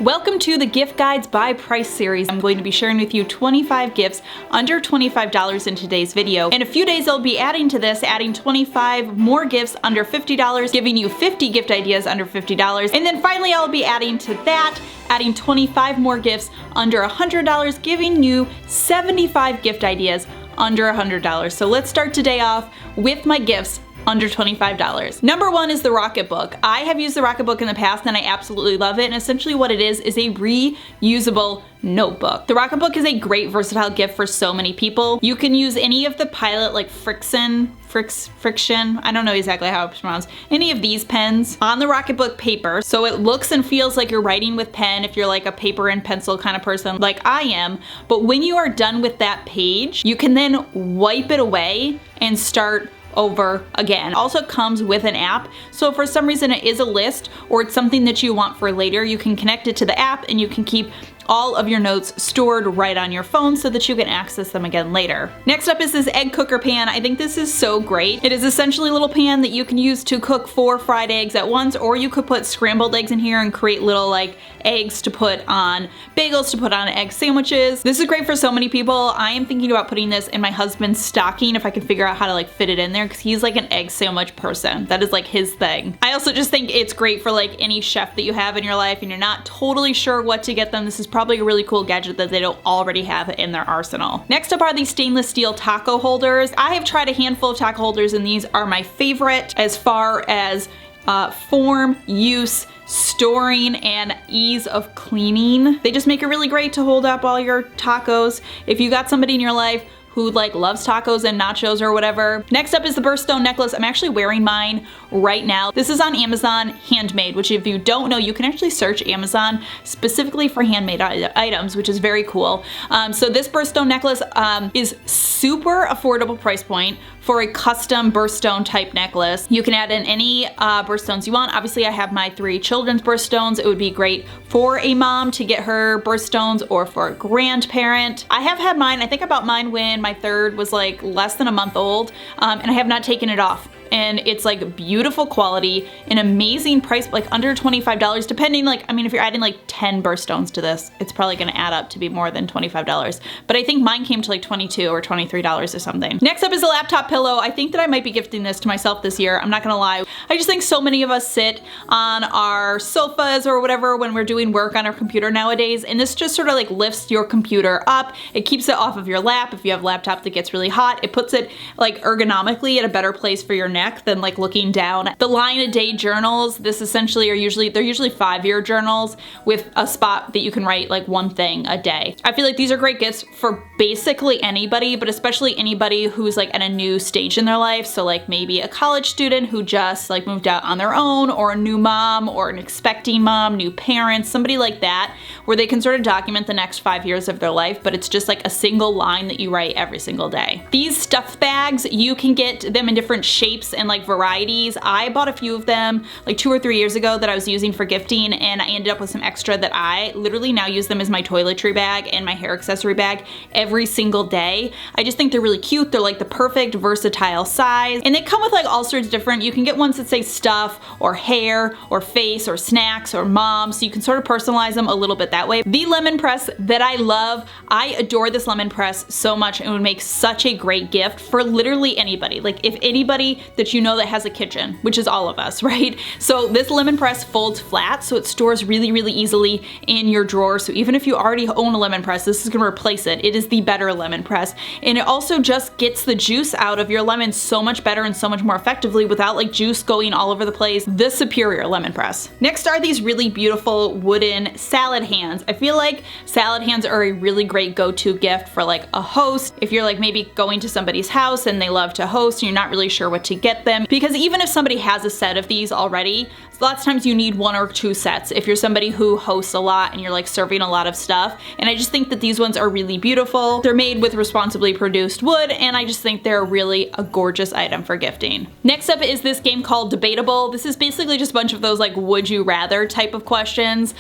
Welcome to the Gift Guides by Price series. I'm going to be sharing with you 25 gifts under $25 in today's video. In a few days I'll be adding to this, adding 25 more gifts under $50, giving you 50 gift ideas under $50. And then finally I'll be adding to that, adding 25 more gifts under $100, giving you 75 gift ideas under $100. So let's start today off with my gifts under $25. Number one is the Rocketbook. I have used the Rocketbook in the past and I absolutely love it, and essentially what it is a reusable notebook. The Rocketbook is a great versatile gift for so many people. You can use any of the Pilot like Friction, I don't know exactly how it's pronounced, any of these pens on the Rocketbook paper, so it looks and feels like you're writing with pen if you're like a paper and pencil kind of person like I am. But when you are done with that page, you can then wipe it away and start over again. Also comes with an app, so if for some reason it is a list or it's something that you want for later, you can connect it to the app and you can keep all of your notes stored right on your phone so that you can access them again later. Next up is this egg cooker pan. I think this is so great. It is essentially a little pan that you can use to cook 4 fried eggs at once, or you could put scrambled eggs in here and create little like eggs to put on bagels, to put on egg sandwiches. This is great for so many people. I am thinking about putting this in my husband's stocking if I can figure out how to like fit it in there, because he's like an egg sandwich person. That is like his thing. I also just think it's great for like any chef that you have in your life and you're not totally sure what to get them. This is probably a really cool gadget that they don't already have in their arsenal. Next up are these stainless steel taco holders. I have tried a handful of taco holders and these are my favorite as far as form, use, storing, and ease of cleaning. They just make it really great to hold up all your tacos if you got somebody in your life who like loves tacos and nachos or whatever. Next up is the birthstone necklace. I'm actually wearing mine right now. This is on Amazon, handmade, which if you don't know, you can actually search Amazon specifically for handmade items, which is very cool. So this birthstone necklace is super affordable price point for a custom birthstone type necklace. You can add in any birthstones you want. Obviously I have my 3 children's birthstones. It would be great for a mom to get her birthstones or for a grandparent. I have had mine, I think I bought mine when my 3rd was like less than a month old, and I have not taken it off. And it's like beautiful quality, an amazing price, like under $25, depending, like, I mean, if you're adding like 10 birthstones to this, it's probably gonna add up to be more than $25. But I think mine came to like $22 or $23 or something. Next up is a laptop pillow. I think that I might be gifting this to myself this year. I'm not gonna lie. I just think so many of us sit on our sofas or whatever when we're doing work on our computer nowadays, and this just sort of like lifts your computer up. It keeps it off of your lap. If you have a laptop that gets really hot, it puts it like ergonomically at a better place for your neck than like looking down. The line a day journals, this essentially they're usually 5-year journals with a spot that you can write like one thing a day. I feel like these are great gifts for basically anybody, but especially anybody who's like at a new stage in their life. So like maybe a college student who just like moved out on their own, or a new mom, or an expecting mom, new parents, somebody like that, where they can sort of document the next 5 years of their life, but it's just like a single line that you write every single day. These stuff bags, you can get them in different shapes and like varieties. I bought a few of them like 2 or 3 years ago that I was using for gifting, and I ended up with some extra that I literally now use them as my toiletry bag and my hair accessory bag every single day. I just think they're really cute. They're like the perfect versatile size, and they come with like all sorts of different, you can get ones that say stuff or hair or face or snacks or mom, so you can sort of personalize them a little bit that way. The lemon press that I love, I adore this lemon press so much, and would make such a great gift for literally anybody. Like if anybody that you know that has a kitchen, which is all of us, right? So this lemon press folds flat, so it stores really, really easily in your drawer. So even if you already own a lemon press, this is gonna replace it. It is the better lemon press. And it also just gets the juice out of your lemon so much better and so much more effectively without like juice going all over the place. The superior lemon press. Next are these really beautiful wooden salad hands. I feel like salad hands are a really great go-to gift for like a host. If you're like maybe going to somebody's house and they love to host and you're not really sure what to get them, because even if somebody has a set of these already, lots of times you need 1 or 2 sets if you're somebody who hosts a lot and you're like serving a lot of stuff. And I just think that these ones are really beautiful. They're made with responsibly produced wood, and I just think they're really a gorgeous item for gifting. Next up is this game called Debatable. This is basically just a bunch of those like would you rather type of questions.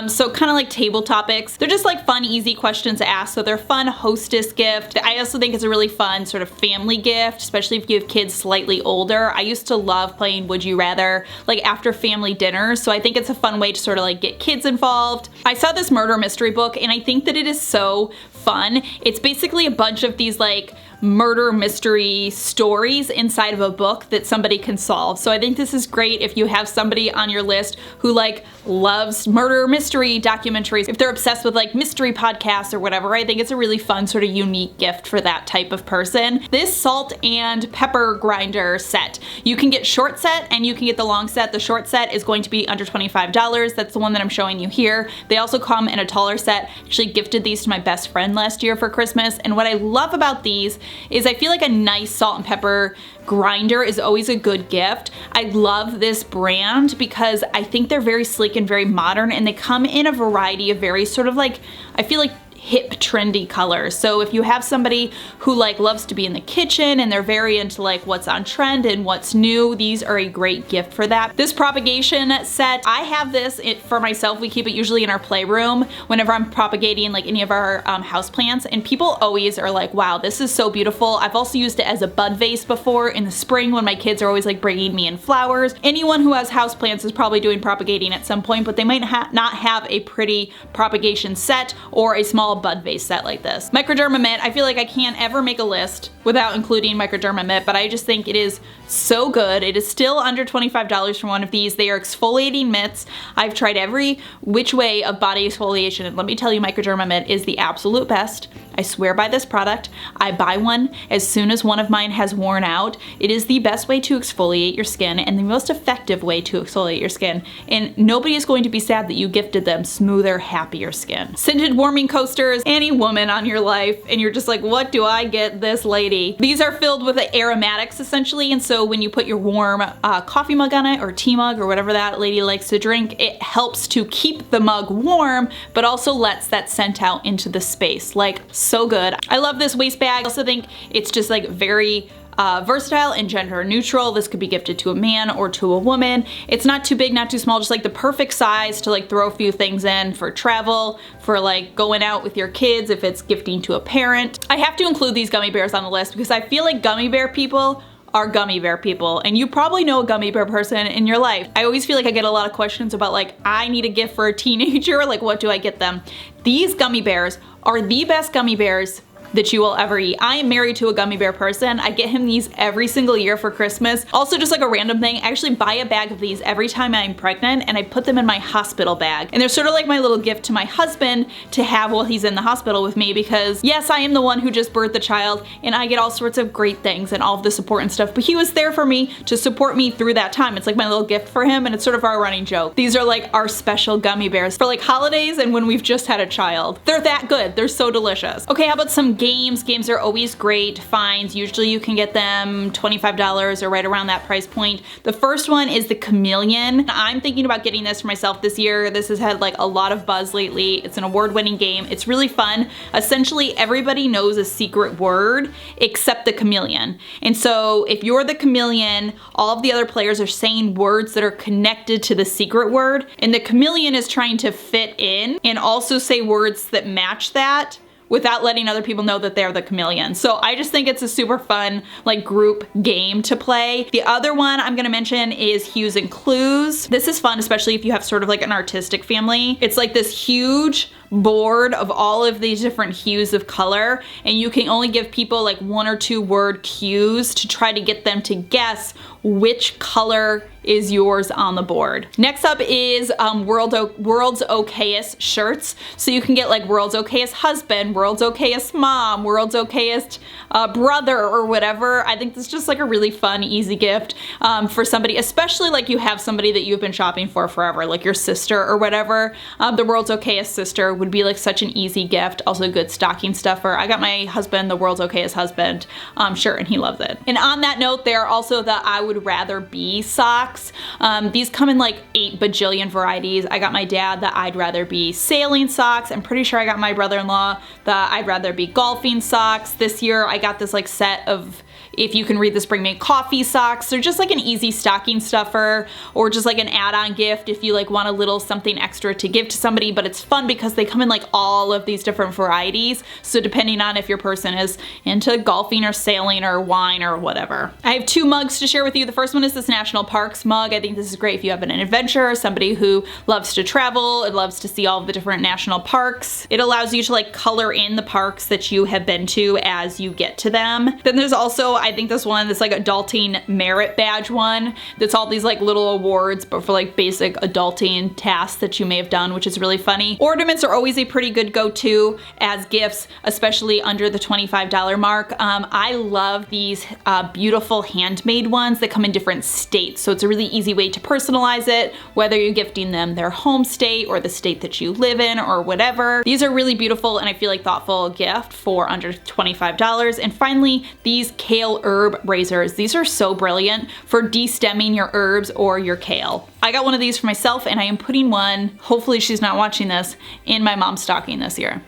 So kind of like table topics. They're just like fun, easy questions to ask. So they're fun hostess gift. I also think it's a really fun sort of family gift, especially if you have kids slightly older. I used to love playing Would You Rather like after family dinners, so I think it's a fun way to sort of like get kids involved. I saw this murder mystery book and I think that it is so fun. It's basically a bunch of these like murder mystery stories inside of a book that somebody can solve. So I think this is great if you have somebody on your list who like loves murder mystery documentaries, if they're obsessed with like mystery podcasts or whatever. I think it's a really fun sort of unique gift for that type of person. This salt and pepper grinder set, you can get short set and you can get the long set. The short set is going to be under $25. That's the one that I'm showing you here. They also come in a taller set. Actually gifted these to my best friend last year for Christmas, and what I love about these is I feel like a nice salt and pepper grinder is always a good gift. I love this brand because I think they're very sleek and very modern, and they come in a variety of very sort of like, I feel like hip trendy colors. So if you have somebody who like loves to be in the kitchen and they're very into like what's on trend and what's new, these are a great gift for that. This propagation set, I have this for myself. We keep it usually in our playroom whenever I'm propagating like any of our house plants, and people always are like, wow, this is so beautiful. I've also used it as a bud vase before in the spring when my kids are always like bringing me in flowers. Anyone who has house plants is probably doing propagating at some point, but they might not have a pretty propagation set or a small bud vase set like this. Microderma mitt, I feel like I can't ever make a list without including microderma mitt, but I just think it is so good. It is still under $25 for one of these. They are exfoliating mitts. I've tried every which way of body exfoliation, and let me tell you, microderma mitt is the absolute best. I swear by this product. I buy one as soon as one of mine has worn out. It is the best way to exfoliate your skin and the most effective way to exfoliate your skin, and nobody is going to be sad that you gifted them smoother, happier skin. Scented warming coasters, any woman on your life, and you're just like, what do I get this lady? These are filled with aromatics essentially, and so when you put your warm coffee mug on it or tea mug or whatever that lady likes to drink, it helps to keep the mug warm but also lets that scent out into the space. Like, so good. I love this waist bag. I also think it's just like very versatile and gender neutral. This could be gifted to a man or to a woman. It's not too big, not too small, just like the perfect size to like throw a few things in for travel, for like going out with your kids, if it's gifting to a parent. I have to include these gummy bears on the list because I feel like gummy bear people are gummy bear people, and you probably know a gummy bear person in your life. I always feel like I get a lot of questions about like, I need a gift for a teenager, like what do I get them? These gummy bears are the best gummy bears that you will ever eat. I am married to a gummy bear person. I get him these every single year for Christmas. Also, just like a random thing, I actually buy a bag of these every time I'm pregnant, and I put them in my hospital bag. And they're sort of like my little gift to my husband to have while he's in the hospital with me, because yes, I am the one who just birthed the child and I get all sorts of great things and all of the support and stuff, but he was there for me to support me through that time. It's like my little gift for him, and it's sort of our running joke. These are like our special gummy bears for like holidays and when we've just had a child. They're that good. They're so delicious. Okay, how about some games? Games are always great finds. Usually you can get them $25 or right around that price point. The first one is the Chameleon. I'm thinking about getting this for myself this year. This has had like a lot of buzz lately. It's an award-winning game. It's really fun. Essentially, everybody knows a secret word except the chameleon. And so if you're the chameleon, all of the other players are saying words that are connected to the secret word, and the chameleon is trying to fit in and also say words that match that without letting other people know that they're the chameleon. So I just think it's a super fun like group game to play. The other one I'm gonna mention is Hues and Clues. This is fun, especially if you have sort of like an artistic family. It's like this huge board of all of these different hues of color, and you can only give people like 1 or 2 word cues to try to get them to guess which color is yours on the board. Next up is World's Okayest shirts. So you can get like World's Okayest husband, World's Okayest mom, World's Okayest brother, or whatever. I think this is just like a really fun, easy gift for somebody, especially like you have somebody that you've been shopping for forever, like your sister or whatever. The World's Okayest sister would be like such an easy gift. Also good stocking stuffer. I got my husband the World's Okayest husband shirt, and he loves it. And on that note, there are also the I Would Rather Be socks. These come in like 8 bajillion varieties. I got my dad the I'd Rather Be sailing socks. I'm pretty sure I got my brother-in-law the I'd Rather Be golfing socks. This year I got this like set of If you can read this, bring me coffee socks. They're just like an easy stocking stuffer, or just like an add-on gift if you like want a little something extra to give to somebody. But it's fun because they come in like all of these different varieties. So depending on if your person is into golfing or sailing or wine or whatever. I have 2 mugs to share with you. The first one is this National Parks mug. I think this is great if you have an adventure, somebody who loves to travel and loves to see all of the different national parks. It allows you to like color in the parks that you have been to as you get to them. Then there's also, I think this one, this like adulting merit badge one. That's all these like little awards, but for like basic adulting tasks that you may have done, which is really funny. Ornaments are always a pretty good go-to as gifts, especially under the $25 mark. I love these beautiful handmade ones that come in different states. So it's a really easy way to personalize it, whether you're gifting them their home state or the state that you live in or whatever. These are really beautiful and I feel like thoughtful gift for under $25. And finally, these kale herb razors. These are so brilliant for de-stemming your herbs or your kale. I got one of these for myself and I am putting one, hopefully she's not watching this, in my mom's stocking this year.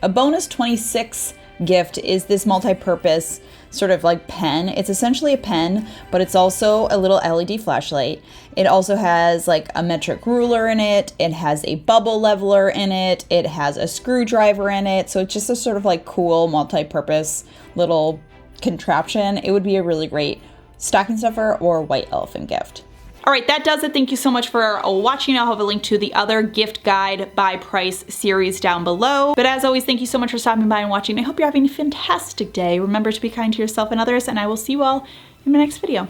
A bonus 26 gift is this multi-purpose sort of like pen. It's essentially a pen, but it's also a little LED flashlight. It also has like a metric ruler in it. It has a bubble leveler in it. It has a screwdriver in it. So it's just a sort of like cool multi-purpose little contraption. It would be a really great stocking stuffer or white elephant gift. All right, that does it. Thank you so much for watching. I'll have a link to the other gift guide by price series down below. But as always, thank you so much for stopping by and watching. I hope you're having a fantastic day. Remember to be kind to yourself and others, and I will see you all in my next video.